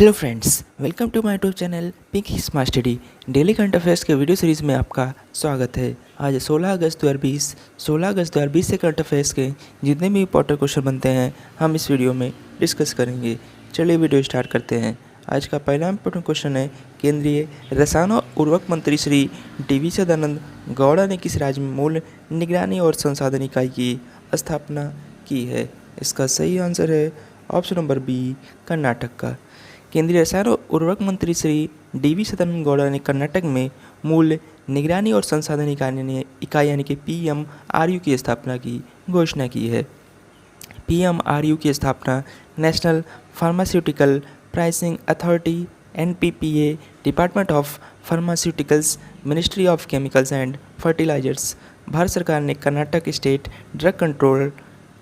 Hello friends, welcome to my YouTube channel Pink Smart Study. Daily current affairs के video series में आपका स्वागत है। आज 16 अगस्त 2020 से करंट अफेयर्स के जितने भी इंपॉर्टेंट क्वेश्चन बनते हैं हम इस वीडियो में डिस्कस करेंगे। चलिए वीडियो स्टार्ट करते हैं। आज का पहला इंपॉर्टेंट क्वेश्चन है, केंद्रीय रसायन और उर्वरक मंत्री श्री डी.वी. सदानंद गौड़ा ने किस राज्य में मूल निगरानी और संसाधन इकाई की स्थापना की है? इसका सही आंसर है ऑप्शन नंबर बी, कर्नाटक का। केंद्रीय रसायन और उर्वरक मंत्री श्री डी.वी. सदानंद गौड़ा ने कर्नाटक में मूल निगरानी और संसाधन इकाई यानी कि PMRU की स्थापना की घोषणा की है। PMRU की स्थापना National Pharmaceutical Pricing Authority NPPA, Department of Pharmaceuticals, Ministry of Chemicals and Fertilizers, Bharat सरकार ने Karnataka State Drug Control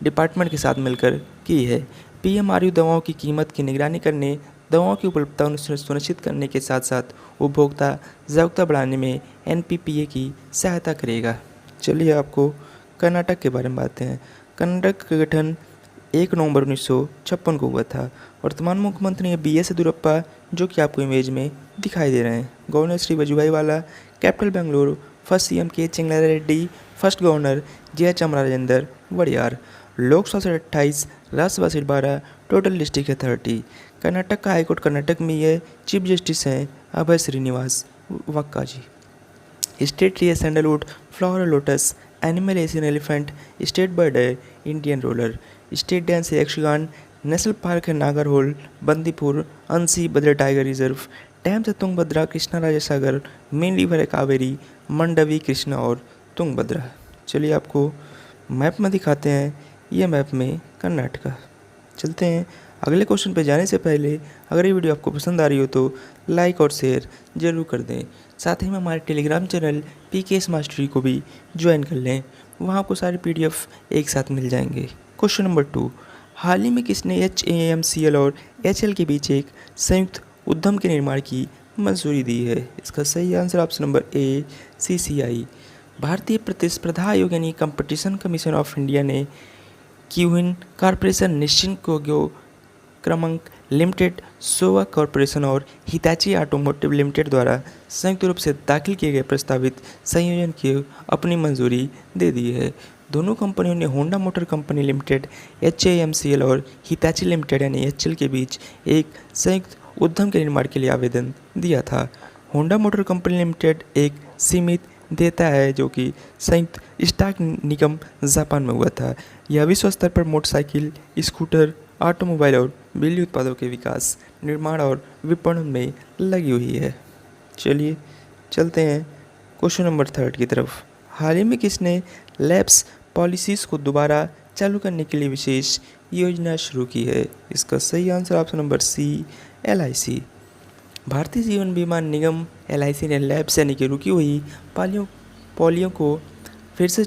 Department के साथ मिलकर की है। PMRU दवाओं की कीमत की निगरानी करने, दवाओं की उपलब्धता सुनिश्चित करने के साथ साथ उपभोक्ता जागरूकता बढ़ाने में NPPA की सहायता करेगा। चलिए आपको कर्नाटक के बारे में बात हैं। कर्नाटक का गठन 1 नवंबर 1956 को हुआ था। वर्तमान मुख्यमंत्री है BS येदियुरप्पा, जो कि आपको इमेज में दिखाई दे रहे हैं। गवर्नर श्री वजुभाई वाला, कैपिटल बेंगलुरु, फर्स्ट CM के चिंगला Reddy, first governor J. Chamarajendra Wadiyar. Lok Sabha seat 28, Rajya Sabha seat 12, total district है 30। कर्नाटक का हाईकोर्ट कर्नाटक में ही है। चीफ जस्टिस हैं अभय श्रीनिवास वक्का जी। स्टेट ट्री है sandalwood, flower lotus, animal Asian elephant, state bird है इंडियन रोलर। स्टेट डांस है यक्षगान, नेशनल पार्क है Nagarhole, Bandipur, Anshi Badr tiger reserve. Dams है तुंगभद्रा, कृष्णा राजा सागर, मेन रिवर है कावेरी, मंडवी, कृष्णा और तुंगभद्रा। चलिए आपको मैप में दिखाते हैं। ये मैप में कर्नाटका। चलते हैं अगले क्वेश्चन पे जाने से पहले, अगर ये वीडियो आपको पसंद आ रही हो तो लाइक और शेयर ज़रूर कर दें। साथ ही में हमारे Telegram channel PK smart study को भी ज्वाइन कर लें, वहाँ आपको सारे PDF एक साथ मिल जाएंगे। क्वेश्चन नंबर 2, हाल ही में किसने HAMCL और HL के बीच एक संयुक्त उद्यम के निर्माण की मंजूरी दी है? इसका सही answer option number A, CCI। भारतीय प्रतिस्पर्धा आयोग यानी कंपटीशन कमीशन ऑफ इंडिया ने क्यूहिन कॉरपोरेशन, निश्चिंको क्रमांक लिमिटेड, सोवा कॉरपोरेशन और हिताची ऑटोमोटिव लिमिटेड द्वारा संयुक्त रूप से दाखिल किए गए प्रस्तावित संयोजन की अपनी मंजूरी दे दी है। दोनों कंपनियों ने Honda motor company limited HAMCL और हिताची लिमिटेड यानी HL के बीच एक संयुक्त उद्यम के निर्माण के लिए आवेदन दिया था। होंडा मोटर कंपनी लिमिटेड एक सीमित देता है जो कि संयुक्त स्टॉक निगम जापान में हुआ था। यह विश्व स्तर पर मोटरसाइकिल, स्कूटर, ऑटोमोबाइल और बिजली उत्पादों के विकास, निर्माण और विपणन में लगी हुई है। चलिए चलते हैं क्वेश्चन नंबर 3 की तरफ। हाल ही में किसने लैप्स पॉलिसीज़ को दोबारा चालू करने के लिए विशेष योजना शुरू की है? इसका सही answer option number C, LIC। Bharatiya Jeevan बीमा निगम LIC ने लैप्स यानी कि रुकी हुई पॉलियों को फिर से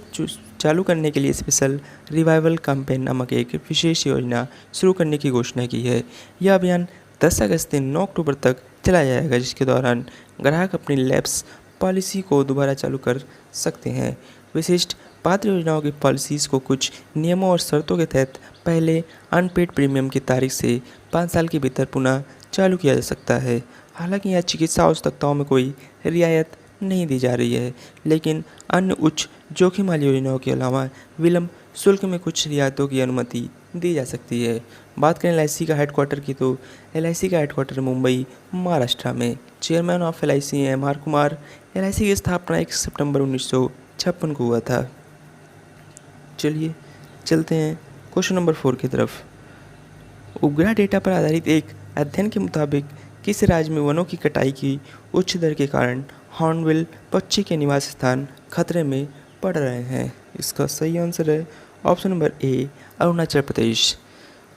चालू करने के लिए स्पेशल रिवाइवल कैंपेन नामक एक विशेष योजना शुरू करने की घोषणा की है। यह अभियान 10 अगस्त से 9 अक्टूबर तक चलाया जाएगा, जिसके दौरान ग्राहक अपनी लैप्स पॉलिसी को दोबारा चालू कर सकते हैं। विशिष्ट पात्र योजनाओं की पॉलिसीज़ को कुछ नियमों और शर्तों के तहत पहले अनपेड प्रीमियम की तारीख से 5 साल के भीतर पुनः चालू किया जा सकता है। हालांकि यहाँ चिकित्सा आवश्यकताओं में कोई रियायत नहीं दी जा रही है, लेकिन अन्य उच्च जोखिम वाली योजनाओं के अलावा विलंब शुल्क में कुछ रियायतों की अनुमति दी जा सकती है। बात करें LIC का हेडक्वार्टर की, तो LIC का हेडक्वार्टर मुंबई, महाराष्ट्र में। चेयरमैन ऑफ LIC हैं MR कुमार। LIC की स्थापना 1 सितंबर 1956 को हुआ था। चलिए चलते हैं क्वेश्चन नंबर 4 की तरफ। उपग्रह डेटा पर आधारित एक अध्ययन के मुताबिक किस राज्य में वनों की कटाई की उच्च दर के कारण हॉर्नबिल पक्षी के निवास स्थान खतरे में पड़ रहे हैं? इसका सही आंसर है option number A, Arunachal Pradesh.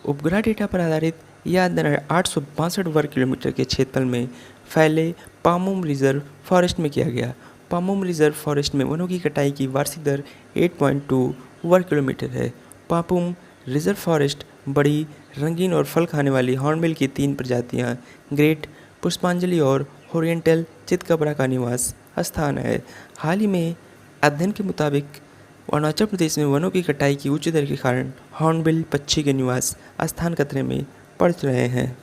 उपग्रह डेटा पर आधारित यह अध्ययन 862 वर्ग किलोमीटर के क्षेत्रफल में फैले पामुम रिजर्व फॉरेस्ट में किया गया। पामुम रिजर्व फॉरेस्ट में वनों की कटाई की वार्षिक दर 8.2 वर्ग किलोमीटर है। पापुम रिजर्व फॉरेस्ट बड़ी, रंगीन और फल खाने वाली हॉर्नबिल की 3 प्रजातियां, ग्रेट, पुष्पांजलि और ओरिएंटल चितकबरा का निवास स्थान है। हाल ही में अध्ययन के मुताबिक अरुणाचल प्रदेश में वनों की कटाई की उच्च दर के कारण हॉर्नबिल पक्षी के निवास स्थान खतरे में पड़ रहे हैं।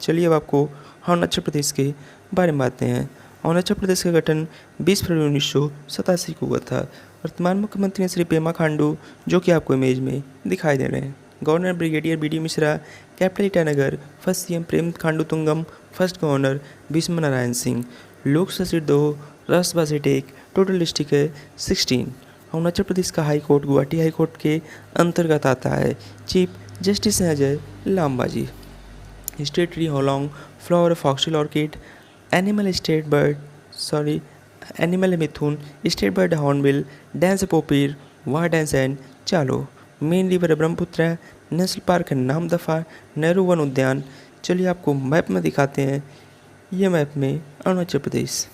चलिए अब आपको अरुणाचल प्रदेश के बारे में बातें हैं। अरुणाचल प्रदेश का गठन 20 फरवरी 1987 को हुआ था। वर्तमान मुख्यमंत्री हैं श्री पेमा खांडू, जो कि आपको इमेज में दिखाई दे रहे हैं। Governor brigadier B D Mishra, capital Itanagar. First CM Prem Khandu Thungan, first governor Bhishma Narain Singh. Lok Sabha seat 2, Rajya Sabha seat 1, total district है 16। अरुणाचल प्रदेश का high court Guwahati high court के अंतर्गत आता है। चीफ जस्टिस हैं अजय लामबाजी। State tree Hollong, flower foxtail orchid. Animal mithun. State bird hornbill, dance Popir, war dance and Chalo. Main river Brahmaputra. National park है Namdapha, Nehru one उद्यान। चलिए आपको मैप में दिखाते हैं। ये मैप में अरुणाचल प्रदेश।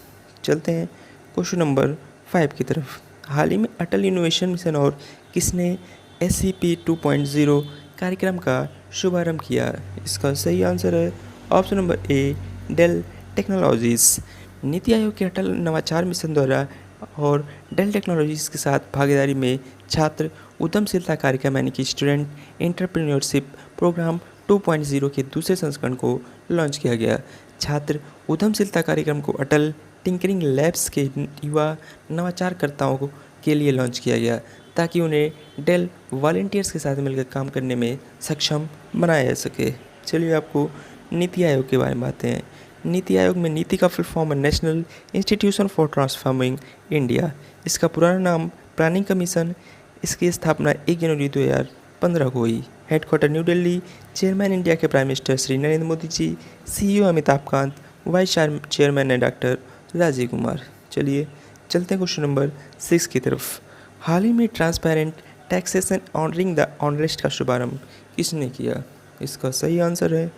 चलते हैं क्वेश्चन नंबर 5 की तरफ। हाल ही में अटल इनोवेशन मिशन और किसने SCP 2.0 कार्यक्रम का शुभारंभ किया? इसका सही आंसर है option number A, Dell Technologies. NITI Aayog के अटल नवाचार मिशन द्वारा और डेल टेक्नोलॉजीज़ के साथ भागीदारी में छात्र उद्यमशीलता कार्यक्रम यानी कि स्टूडेंट एंटरप्रेन्योरशिप प्रोग्राम 2.0 के दूसरे संस्करण को लॉन्च किया गया। छात्र उद्यमशीलता कार्यक्रम को अटल टिंकरिंग लैब्स के युवा नवाचारकर्ताओं के लिए लॉन्च किया गया, ताकि उन्हें डेल वॉलंटियर्स के साथ मिलकर काम करने में सक्षम बनाया जा सके। चलिए आपको नीति आयोग के बारे में बातें हैं। नीति आयोग में नीति का फुल फॉर्म है national institution for transforming India. इसका पुराना नाम प्लानिंग कमीशन। इसकी स्थापना 1 जनवरी 2015 को हुई। Headquarter new Delhi. Chairman India के prime minister Shri Narendra Modi ji. CEO Amitabh Kant. Vice chairman है डॉक्टर राजीव कुमार। चलिए चलते हैं क्वेश्चन नंबर 6 की तरफ। हाल ही में ट्रांसपेरेंट टैक्सेशन ऑनरिंग द ऑनरेस्ट का शुभारंभ किसने किया? इसका सही आंसर है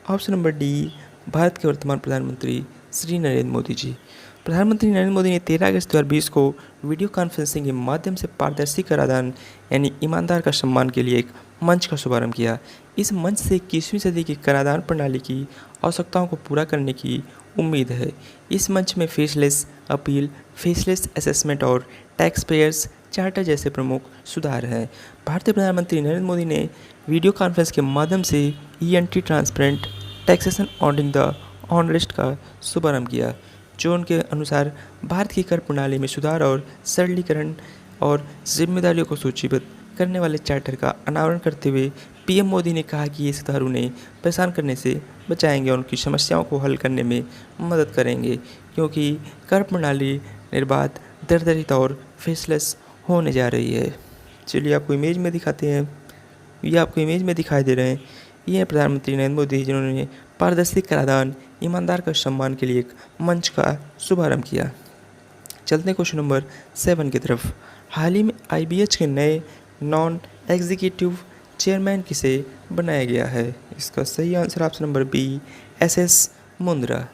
ऑप्शन नंबर डी, भारत के वर्तमान प्रधानमंत्री श्री नरेंद्र मोदी जी। प्रधानमंत्री नरेंद्र मोदी ने 13 अगस्त 2020 को वीडियो कॉन्फ्रेंसिंग के माध्यम से पारदर्शी कराधान यानी ईमानदार का सम्मान के लिए एक मंच का शुभारंभ किया। इस मंच से 21वीं सदी की कराधान प्रणाली की आवश्यकताओं को पूरा करने की उम्मीद है। इस मंच में फेसलेस अपील, फेसलेस असेसमेंट और टैक्स पेयर्स चार्टर जैसे प्रमुख सुधार हैं। भारतीय प्रधानमंत्री नरेंद्र मोदी ने वीडियो कॉन्फ्रेंस के माध्यम से एंटी ट्रांसपेरेंट टैक्सेशन ऑडिंग द ऑनरेस्ट का शुभारंभ किया, जो उनके अनुसार भारत की कर प्रणाली में सुधार और सरलीकरण और जिम्मेदारियों को सूचीबद्ध करने वाले चार्टर का अनावरण करते हुए PM मोदी ने कहा कि ये सुधार उन्हें परेशान करने से बचाएंगे और उनकी समस्याओं को हल करने में मदद करेंगे, क्योंकि कर प्रणाली निर्बाध, दरदरित और फेसलेस होने जा रही है। चलिए आपको इमेज में दिखाते हैं। ये आपको इमेज में दिखाई दे रहे हैं। ये है प्रधानमंत्री नरेंद्र मोदी, जिन्होंने पारदर्शी कराधान ईमानदार का सम्मान के लिए एक मंच का शुभारंभ किया। चलते हैं क्वेश्चन नंबर 7 की तरफ। हाल ही में IBH के नए नॉन एग्जीक्यूटिव चेयरमैन किसे बनाया गया है? इसका सही answer option number B, SS Mundra.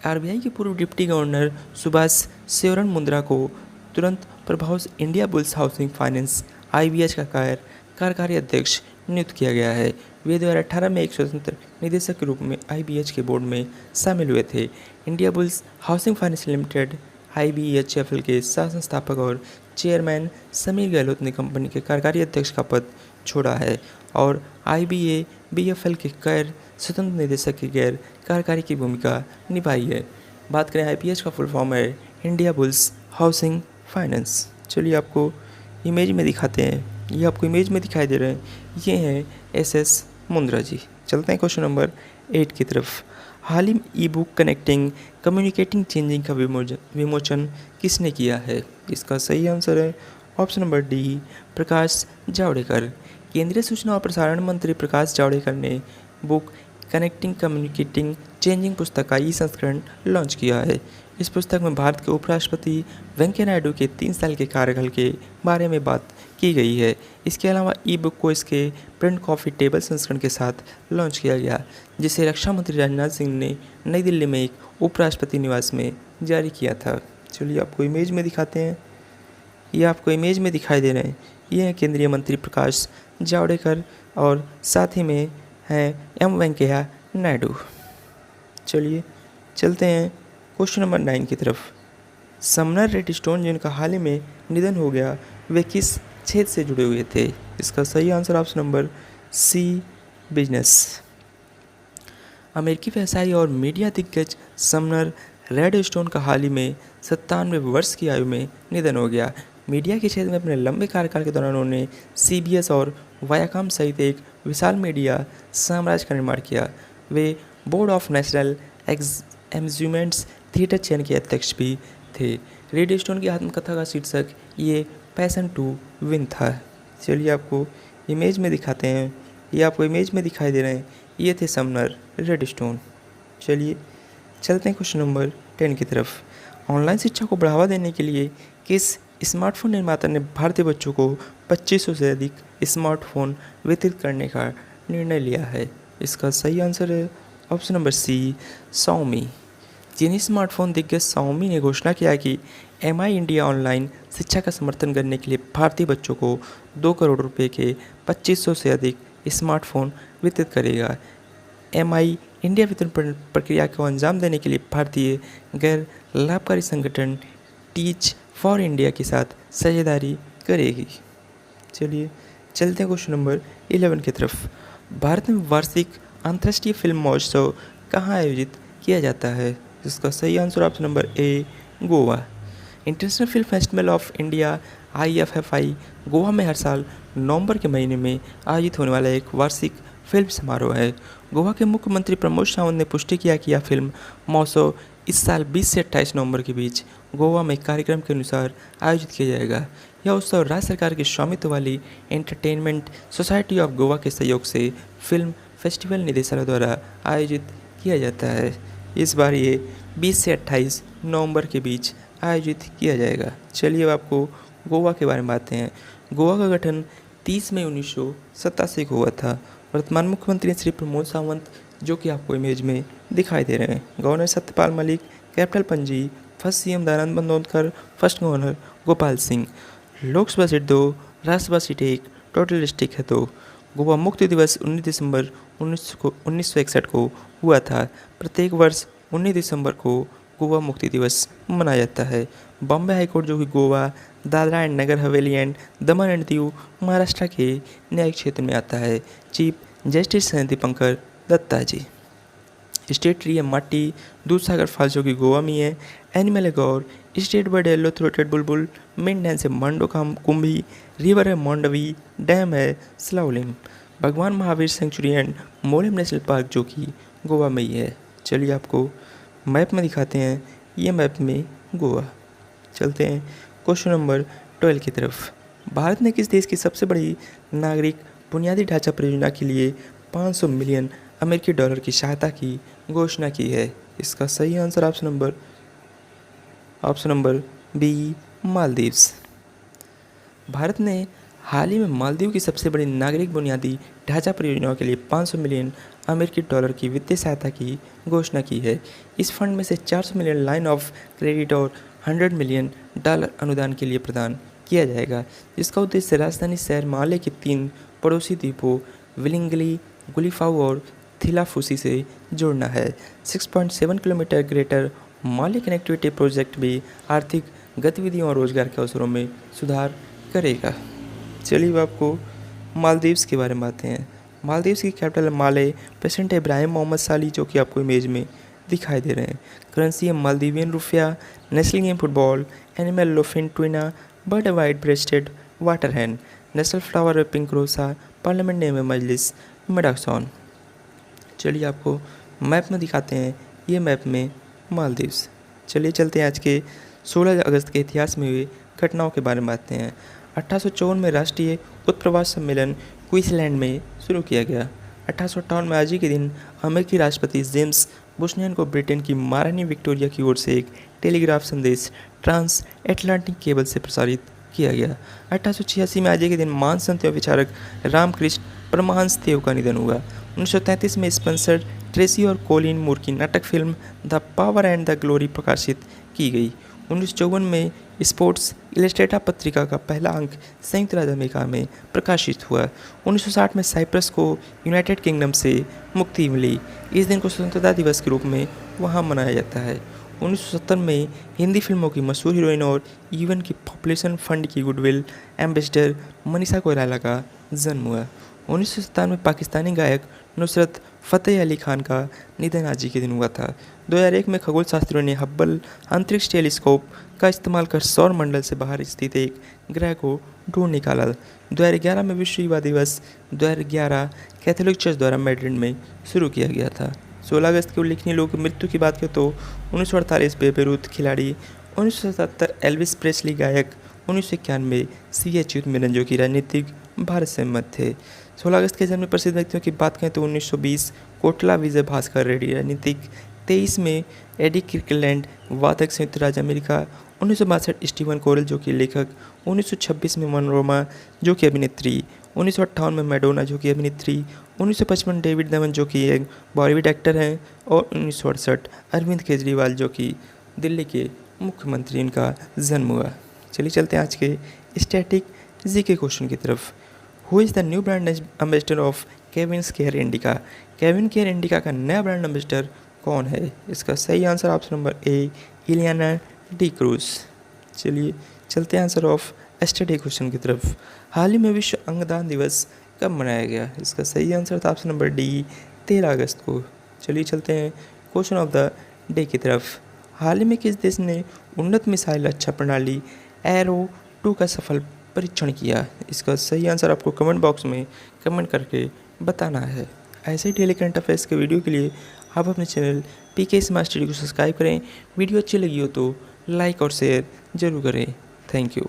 RBI के पूर्व डिप्टी गवर्नर सुभाष शिवरण मुंद्रा को तुरंत प्रभाव से Indiabulls Housing Finance IBH का कार्यकारी अध्यक्ष नियुक्त किया गया है। वे 2018 में एक स्वतंत्र निदेशक के रूप में IBH के बोर्ड में शामिल हुए थे। India bulls Housing finance limited IBHFL के सह संस्थापक और चेयरमैन समीर गहलोत ने कंपनी के कार्यकारी अध्यक्ष का पद छोड़ा है और IBABFL के गैर स्वतंत्र निदेशक की गैर कार्यकारी की भूमिका निभाई है। बात करें IBH का फुल फॉर्म है इंडिया बुल्स हाउसिंग फाइनेंस। चलिए आपको इमेज में दिखाते हैं। ये आपको इमेज में दिखाई दे रहे हैं। ये हैं SS मुंद्रा जी। चलते हैं क्वेश्चन नंबर 8 की तरफ। हाल ही में E-बुक कनेक्टिंग कम्युनिकेटिंग चेंजिंग का विमोचन किसने किया है? इसका सही आंसर है option number D, Prakash Javadekar. केंद्रीय सूचना और प्रसारण मंत्री प्रकाश जावड़ेकर ने बुक कनेक्टिंग कम्युनिकेटिंग चेंजिंग पुस्तक का संस्करण लॉन्च किया है। इस पुस्तक में भारत के उपराष्ट्रपति वेंकैया नायडू के 3 साल के कार्यकाल के बारे में बात की गई है। इसके अलावा E-बुक को इसके प्रिंट कॉपी टेबल संस्करण के साथ लॉन्च किया गया, जिसे रक्षा मंत्री राजनाथ सिंह ने नई दिल्ली में एक उपराष्ट्रपति निवास में जारी किया था। चलिए आपको इमेज में दिखाते हैं। ये आपको इमेज में दिखाई दे रहे हैं। ये हैं केंद्रीय मंत्री प्रकाश जावड़ेकर और साथ ही में हैं M वेंकैया नायडू। चलिए चलते हैं क्वेश्चन नंबर 9 की तरफ। समनर रेडस्टोन जिनका हाल ही में निधन हो गया, वे किस क्षेत्र से जुड़े हुए थे? इसका सही answer option number C, business. अमेरिकी व्यवसायी और मीडिया दिग्गज समनर रेडस्टोन का हाल ही में 97 वर्ष की आयु में निधन हो गया। मीडिया के क्षेत्र में अपने लंबे कार्यकाल के दौरान उन्होंने CBS और वायाकॉम सहित एक विशाल मीडिया साम्राज्य का निर्माण किया। वे बोर्ड ऑफ नेशनल एम्यूजमेंट्स थिएटर चैन के अध्यक्ष भी थे। रेडस्टोन की आत्मकथा का शीर्षक ये पैशन टू विन था। चलिए आपको इमेज में दिखाते हैं, ये आपको इमेज में दिखाई दे रहे हैं, ये थे समनर रेडस्टोन। चलिए चलते हैं क्वेश्चन नंबर 10 की तरफ। ऑनलाइन शिक्षा को बढ़ावा देने के लिए किस स्मार्टफोन निर्माता ने भारतीय बच्चों को 2500 से अधिक स्मार्टफोन वितरित करने का निर्णय लिया है? इसका सही आंसर है ऑप्शन नंबर सी, Xiaomi। चीनी स्मार्टफोन दिग्गज Xiaomi ने घोषणा किया कि MI इंडिया ऑनलाइन शिक्षा का समर्थन करने के लिए भारतीय बच्चों को 2 करोड़ रुपए के 2500 से अधिक स्मार्टफोन वितरित करेगा। MI इंडिया वितरण प्रक्रिया को अंजाम देने के लिए भारतीय गैर लाभकारी संगठन टीच फॉर इंडिया के साथ साझेदारी करेगी। चलिए चलते हैं क्वेश्चन नंबर 11 की तरफ। भारत में वार्षिक अंतर्राष्ट्रीय फिल्म महोत्सव कहाँ आयोजित किया जाता है? इसका सही answer option number A, Goa. International film festival of India IFFI Goa में हर साल नवंबर के महीने में आयोजित होने वाला एक वार्षिक फिल्म समारोह है। गोवा के मुख्यमंत्री प्रमोद सावंत ने पुष्टि किया कि यह फिल्म महोत्सव इस साल 20 से 28 नवंबर के बीच गोवा में कार्यक्रम के अनुसार आयोजित किया जाएगा। यह उत्सव राज्य सरकार की स्वामित्व वाली एंटरटेनमेंट सोसाइटी ऑफ गोवा के सहयोग से फिल्म फेस्टिवल निदेशालय द्वारा आयोजित किया जाता है। इस बार ये 20 से 28 नवंबर के बीच आयोजित किया जाएगा। चलिए अब आपको गोवा के बारे में बातें हैं। गोवा का गठन 30 मई 1987 को हुआ था। वर्तमान मुख्यमंत्री श्री प्रमोद सावंत, जो कि आपको इमेज में दिखाई दे रहे हैं। Governor Satyapal Malik, capital Panaji, first CM Dayanand Bandodkar, first governor Gopal Singh. Lok Sabha seat 2, Rajya Sabha seat 1, total district है 2। गोवा मुक्ति दिवस 19 दिसंबर 1961 को हुआ था। प्रत्येक वर्ष 19 दिसंबर को गोवा मुक्ति दिवस मनाया जाता है। बॉम्बे हाईकोर्ट, जो कि Goa, Dadra and Nagar Haveli and Daman and Diu Maharashtra के न्यायिक क्षेत्र में आता है। चीफ जस्टिस हैं दीपंकर दत्ता जी। स्टेट ट्री है माटी, दूधसागर फॉल्स जो कि गोवा में है। एनिमल है गौर। स्टेट बर्ड है येलो थ्रोटेड बुलबुल। मेन डांस है मांडो कुंभी। रिवर है मांडवी। डैम है Salaulim. Bhagwan Mahavir sanctuary and Mollem national park जो कि गोवा में ही है। चलिए आपको मैप में दिखाते हैं, ये मैप में गोवा। चलते हैं क्वेश्चन नंबर 12 की तरफ। भारत ने किस देश की सबसे बड़ी नागरिक बुनियादी ढांचा परियोजना के लिए 500 मिलियन अमेरिकी डॉलर की सहायता की घोषणा की है? इसका सही answer option number B, Maldives. Bharat ने हाल ही में मालदीव की सबसे बड़ी नागरिक बुनियादी ढांचा परियोजनाओं के लिए 500 मिलियन अमेरिकी डॉलर की वित्तीय सहायता की घोषणा की है। इस फंड में से 400 मिलियन लाइन ऑफ क्रेडिट और 100 मिलियन डॉलर अनुदान के लिए प्रदान किया जाएगा, जिसका उद्देश्य राजधानी शहर माले के 3 पड़ोसी द्वीपों विलिंगली, गुलीफाऊ और थिलाफूसी से जोड़ना है। 6.7 किलोमीटर ग्रेटर माले कनेक्टिविटी प्रोजेक्ट भी आर्थिक गतिविधियों और रोजगार के अवसरों में सुधार करेगा। चलिए आपको मालदीव्स के बारे में बातें हैं। मालदीव्स की कैपिटल माले। प्रेसिडेंट इब्राहिम मोहम्मद साली, जो कि आपको इमेज में दिखाई दे रहे हैं। करेंसी है मालदीवियन रुपया। National game football. एनिमल लोफिन ट्विना। Bird white breasted water hen. National flower है पिंक रोसा। पार्लियामेंट नेम है मजलिस मेडाक्सॉन। चलिए आपको मैप में दिखाते हैं, ये मैप में मालदीव्स। चलिए चलते हैं आज के 16 अगस्त के इतिहास में हुए घटनाओं के बारे में बातें हैं। 1854 में राष्ट्रीय उत्प्रवास सम्मेलन क्वींसलैंड में शुरू किया गया। 1858 में आज ही के दिन अमेरिकी राष्ट्रपति जेम्स बुशनैन को ब्रिटेन की महारानी विक्टोरिया की ओर से एक टेलीग्राफ संदेश ट्रांस एटलांटिक केबल से प्रसारित किया गया। 1886 में आज ही के दिन महान संत एवं विचारक रामकृष्ण परमहंस देव का निधन हुआ। 1933 में स्पेंसर ट्रेसी और कोलिन मूर की नाटक film the power and the glory प्रकाशित की गई। 1954 में स्पोर्ट्स इलस्ट्रेटा पत्रिका का पहला अंक संयुक्त राज्य अमेरिका में प्रकाशित हुआ। 1960 में साइप्रस को यूनाइटेड किंगडम से मुक्ति मिली। इस दिन को स्वतंत्रता दिवस के रूप में वहां मनाया जाता है। 1970 में हिंदी फिल्मों की मशहूर हीरोइन और यूएन की पॉपुलेशन फंड की गुडविल एम्बेसडर मनीषा कोइराला का जन्म हुआ। 1997 में पाकिस्तानी गायक नुसरत फतेह अली खान का निधन आज ही के दिन हुआ था। 2001 में खगोल शास्त्रियों ने हब्बल अंतरिक्ष टेलीस्कोप का इस्तेमाल कर सौर मंडल से बाहर स्थित एक ग्रह को ढूंढ निकाला। 2011 में विश्व युवा दिवस 2011 कैथोलिक चर्च द्वारा मैड्रिड में शुरू किया गया था। 16 अगस्त की उल्लेखनीय लोगों की मृत्यु की बात करें तो 1948 बेबे रूथ खिलाड़ी, 1977 एल्विस प्रेस्ली गायक, 1991 C.H. यूथमिलन जो कि राजनीतिक भारत से मत थे। 16 अगस्त के जन्म प्रसिद्ध व्यक्तियों की बात करें तो 1920 कोटला विजय भास्कर रेड्डी राजनीतिक, 23 में एडी किर्कलैंड वादक संयुक्त राज्य अमेरिका, 1962 स्टीवन कोरेल जो कि लेखक, 1926 में मनोरमा जो कि अभिनेत्री, 1958 में मैडोना जो कि अभिनेत्री, 1955 डेविड धवन जो कि एक बॉलीवुड एक्टर हैं और 1968 अरविंद केजरीवाल जो कि दिल्ली के मुख्यमंत्री इनका जन्म हुआ। चलिए चलते हैं आज के स्टैटिक जीके क्वेश्चन की तरफ। Who is the new brand ambassador of Kevin care indica? Kevin care indica का नया ब्रांड एम्बेसडर कौन है? इसका सही आंसर ऑप्शन नंबर ए इलियाना डी क्रूज। चलिए चलते हैं आंसर ऑफ स्टडी क्वेश्चन की तरफ। हाल ही में विश्व अंगदान दिवस कब मनाया गया? इसका सही आंसर था ऑप्शन नंबर डी 13 अगस्त को। चलिए चलते हैं क्वेश्चन ऑफ द डे की तरफ। हाल ही में किस देश ने उन्नत मिसाइल रक्षा प्रणाली एरो 2 का सफल परीक्षण किया? इसका सही आंसर आपको कमेंट बॉक्स में कमेंट करके बताना है। ऐसे ही डेली करंट अफेयर्स के वीडियो के लिए आप अपने चैनल PK स्मार्ट स्टडी को सब्सक्राइब करें। वीडियो अच्छी लगी हो तो लाइक और शेयर जरूर करें। Thank you.